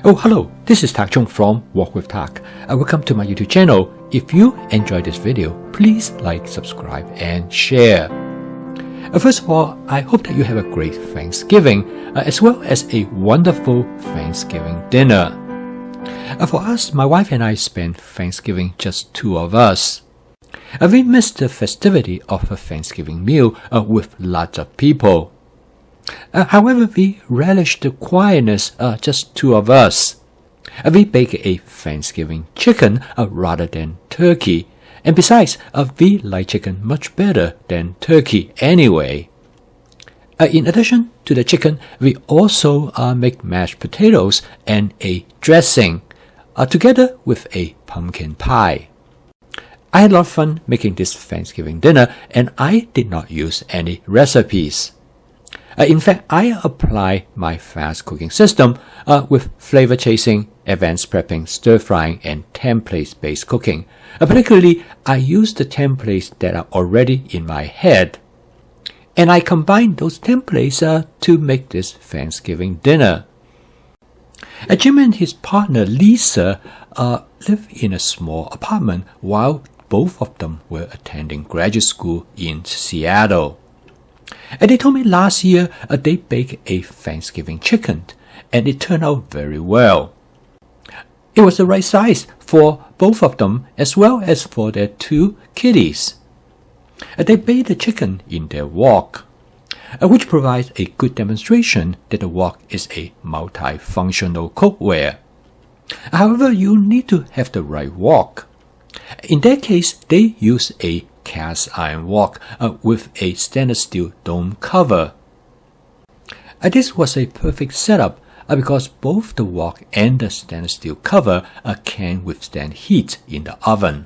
Oh, hello, this is Tak Chung from Walk with Tak. Welcome to my YouTube channel. If you enjoyed this video, please like, subscribe, and share. First of all, I hope that you have a great Thanksgiving, as well as a wonderful Thanksgiving dinner. For us, my wife and I spent Thanksgiving just two of us. We missed the festivity of a Thanksgiving meal with lots of people. However, we relished the quietness, just two of us. We baked a Thanksgiving chicken rather than turkey. And besides, we like chicken much better than turkey anyway. In addition to the chicken, we also make mashed potatoes and a dressing, together with a pumpkin pie. I had a lot of fun making this Thanksgiving dinner, and I did not use any recipes. In fact, I apply my fast cooking system with flavor chasing, advanced prepping, stir frying, and templates-based cooking. Particularly, I use the templates that are already in my head. And I combine those templates to make this Thanksgiving dinner. Jim and his partner Lisa live in a small apartment while both of them were attending graduate school in Seattle. And they told me last year they baked a Thanksgiving chicken, and it turned out very well. It was the right size for both of them as well as for their two kitties. They baked the chicken in their wok, which provides a good demonstration that the wok is a multifunctional cookware. However, you need to have the right wok. In that case, they use a cast iron wok with a stainless steel dome cover. This was a perfect setup because both the wok and the stainless steel cover can withstand heat in the oven.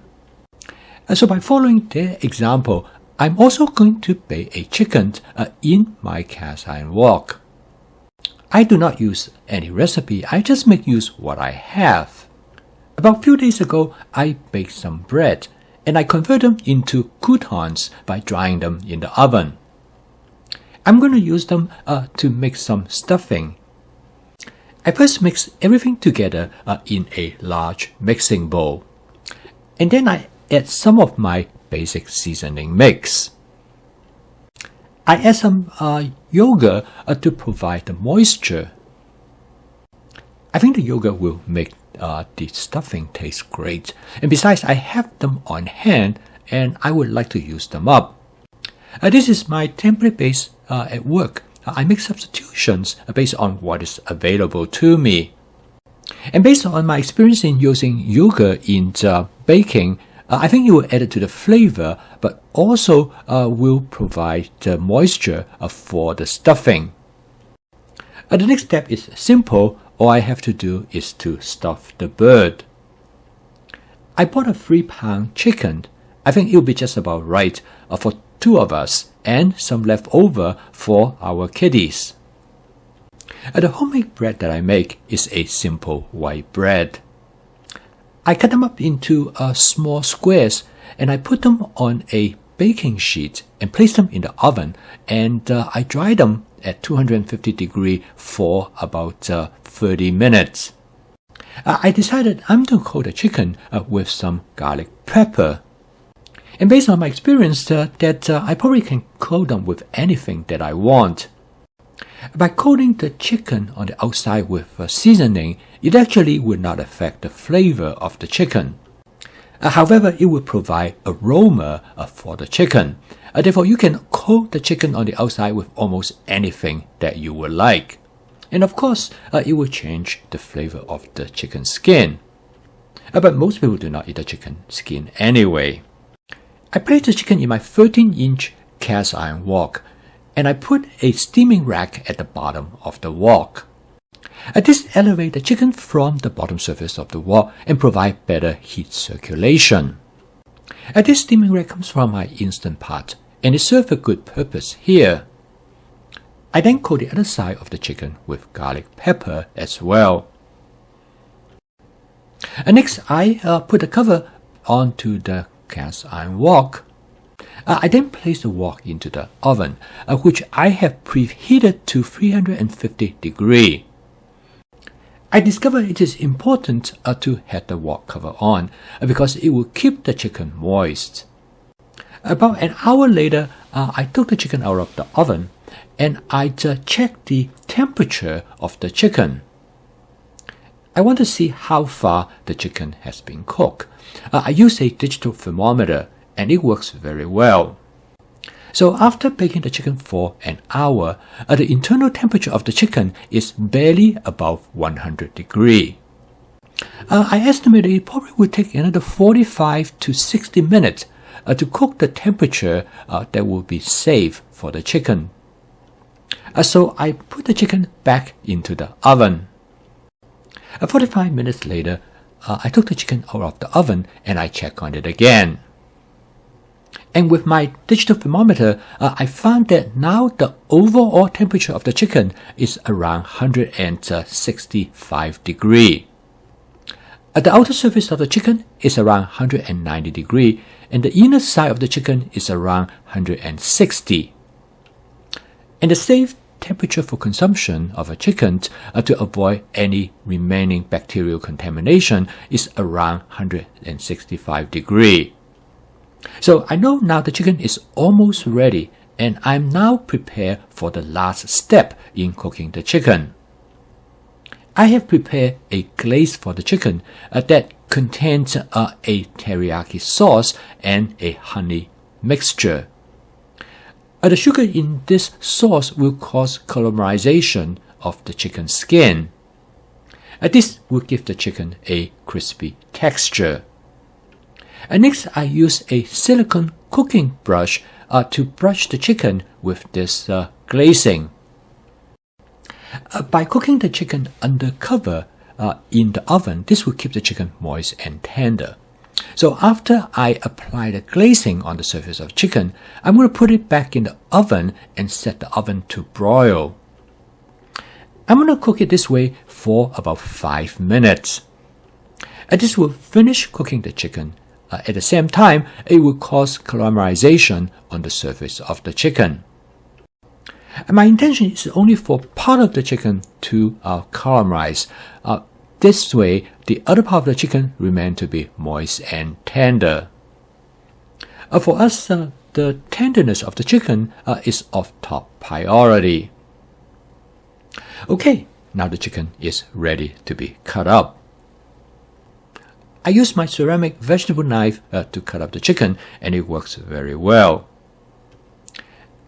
So by following their example, I'm also going to bake a chicken in my cast iron wok. I do not use any recipe, I just make use what I have. About a few days ago, I baked some bread, and I convert them into croutons by drying them in the oven. I'm going to use them to make some stuffing. I first mix everything together in a large mixing bowl. And then I add some of my basic seasoning mix. I add some yogurt to provide the moisture. I think the yogurt will make the stuffing taste great, and besides, I have them on hand and I would like to use them up. This is my template base at work. I make substitutions based on what is available to me. And based on my experience in using yogurt in baking, I think it will add it to the flavor, but also will provide the moisture for the stuffing. The next step is simple. All I have to do is to stuff the bird. I bought a 3-pound chicken. I think it will be just about right for two of us and some left over for our kiddies. The homemade bread that I make is a simple white bread. I cut them up into small squares and I put them on a baking sheet and place them in the oven, and I dry them at 250 degrees for about 30 minutes. I decided I'm going to coat the chicken with some garlic pepper. And based on my experience, I probably can coat them with anything that I want. By coating the chicken on the outside with seasoning, it actually will not affect the flavor of the chicken. However, it will provide aroma for the chicken. Therefore, you can coat the chicken on the outside with almost anything that you would like. And of course, it will change the flavor of the chicken skin. But most people do not eat the chicken skin anyway. I placed the chicken in my 13-inch cast iron wok, and I put a steaming rack at the bottom of the wok. This elevates the chicken from the bottom surface of the wok and provides better heat circulation. This steaming rack comes from my Instant Pot, and it serves a good purpose here. I then coat the other side of the chicken with garlic pepper as well. Next, I put the cover onto the cast iron wok. I then place the wok into the oven, which I have preheated to 350 degrees. I discovered it is important to have the wok cover on because it will keep the chicken moist. About an hour later, I took the chicken out of the oven and I checked the temperature of the chicken. I want to see how far the chicken has been cooked. I use a digital thermometer and it works very well. So after baking the chicken for an hour, the internal temperature of the chicken is barely above 100 degrees. I estimate it probably would take another 45 to 60 minutes to cook the temperature that will be safe for the chicken. So I put the chicken back into the oven. 45 minutes later, I took the chicken out of the oven and I checked on it again. And with my digital thermometer, I found that now the overall temperature of the chicken is around 165 degrees. The outer surface of the chicken is around 190 degrees and the inner side of the chicken is around 160. And the safe temperature for consumption of a chicken to avoid any remaining bacterial contamination is around 165 degrees. So I know now the chicken is almost ready and I'm now prepared for the last step in cooking the chicken. I have prepared a glaze for the chicken that contains a teriyaki sauce and a honey mixture. The sugar in this sauce will cause caramelization of the chicken skin. This will give the chicken a crispy texture. Next, I use a silicone cooking brush to brush the chicken with this glazing. By cooking the chicken under cover in the oven, this will keep the chicken moist and tender. So after I apply the glazing on the surface of chicken, I'm going to put it back in the oven and set the oven to broil. I'm going to cook it this way for about 5 minutes. This will finish cooking the chicken. At the same time, it will cause caramelization on the surface of the chicken. And my intention is only for part of the chicken to caramelize. This way, the other part of the chicken remains to be moist and tender. For us, the tenderness of the chicken is of top priority. Okay, now the chicken is ready to be cut up. I use my ceramic vegetable knife to cut up the chicken and it works very well.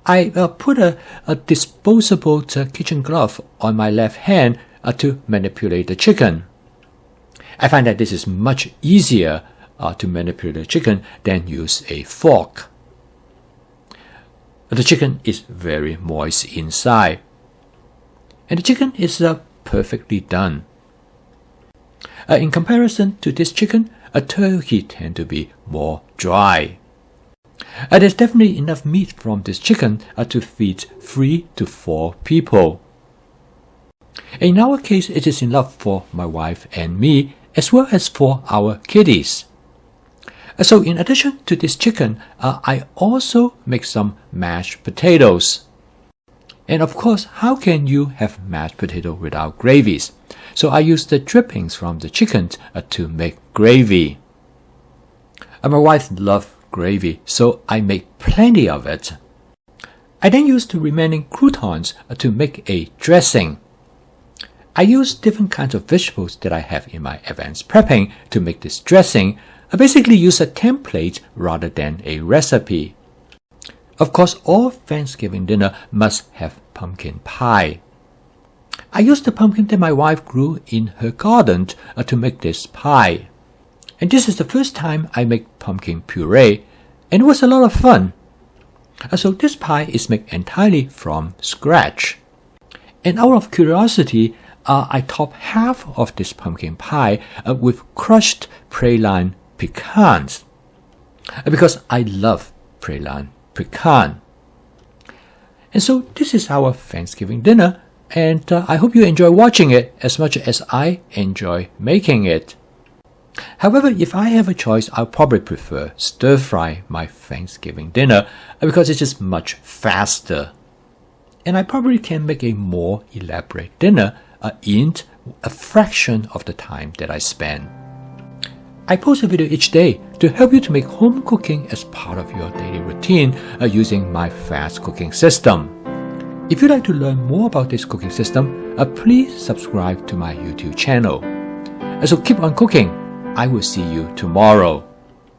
I put a disposable kitchen glove on my left hand to manipulate the chicken. I find that this is much easier to manipulate the chicken than use a fork. The chicken is very moist inside. And the chicken is perfectly done. In comparison to this chicken, a turkey tends to be more dry. There's definitely enough meat from this chicken to feed 3 to 4 people. In our case, it is enough for my wife and me, as well as for our kiddies. So in addition to this chicken, I also make some mashed potatoes. And of course, how can you have mashed potato without gravies? So I use the drippings from the chicken to make gravy. My wife loves gravy, so I make plenty of it. I then use the remaining croutons to make a dressing. I use different kinds of vegetables that I have in my advanced prepping to make this dressing. I basically use a template rather than a recipe. Of course, all Thanksgiving dinner must have pumpkin pie. I used the pumpkin that my wife grew in her garden to make this pie. And this is the first time I make pumpkin puree, and it was a lot of fun. So this pie is made entirely from scratch. And out of curiosity, I top half of this pumpkin pie with crushed praline pecans, because I love praline pecan. And so this is our Thanksgiving dinner, and I hope you enjoy watching it as much as I enjoy making it. However, if I have a choice, I'll probably prefer stir-fry my Thanksgiving dinner because it's just much faster. And I probably can make a more elaborate dinner in a fraction of the time that I spend. I post a video each day to help you to make home cooking as part of your daily routine using my fast cooking system. If you'd like to learn more about this cooking system, please subscribe to my YouTube channel. So keep on cooking. I will see you tomorrow.